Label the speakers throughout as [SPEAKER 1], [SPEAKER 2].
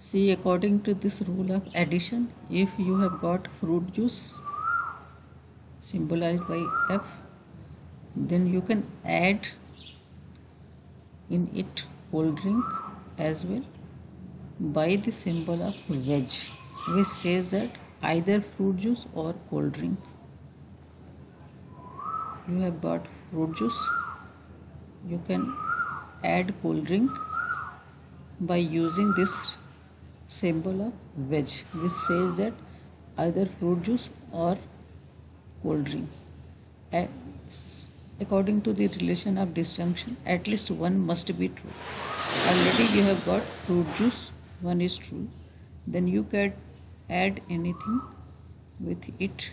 [SPEAKER 1] See, according to this rule of addition, if you have got fruit juice symbolized by F, then you can add in it cold drink as well by the symbol of wedge, which says that either fruit juice or cold drink. You have got fruit juice, you can add cold drink by using this symbol of wedge, which says that either fruit juice or cold drink. According to the relation of disjunction, at least one must be true. Already you have got fruit juice, one is true. Then you can add anything with it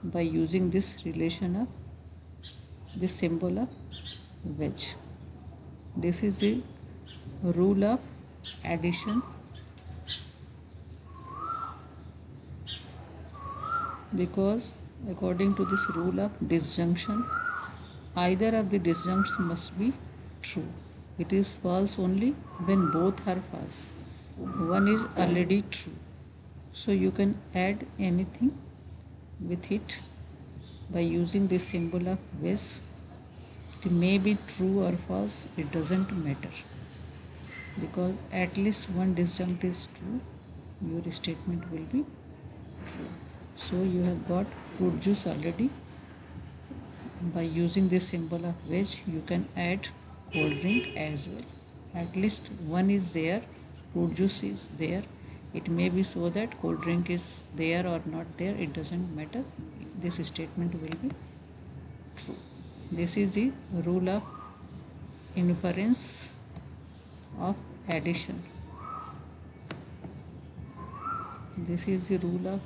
[SPEAKER 1] by using this relation of this symbol of wedge. This is the rule of addition, because according to this rule of disjunction, either of the disjuncts must be true. It is false only when both are false. One is already true, so you can add anything with it by using this symbol of wedge. It may be true or false, it doesn't matter, because at least one disjunct is true, your statement will be true. So you have got fruit juice already. By using this symbol of wedge, you can add cold drink as well. At least one is there, fruit juice is there. It may be so that cold drink is there or not there, it doesn't matter. This statement will be true. This is the rule of inference of addition. This is the rule of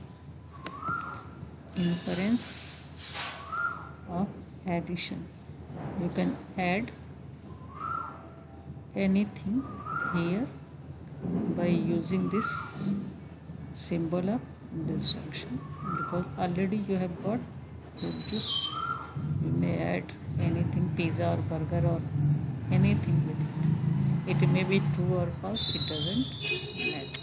[SPEAKER 1] inference of addition. You can add anything here by using this symbol of disjunction, because already you have got fruit juice. You may add anything, pizza or burger or anything with it. It may be true or false, it doesn't matter.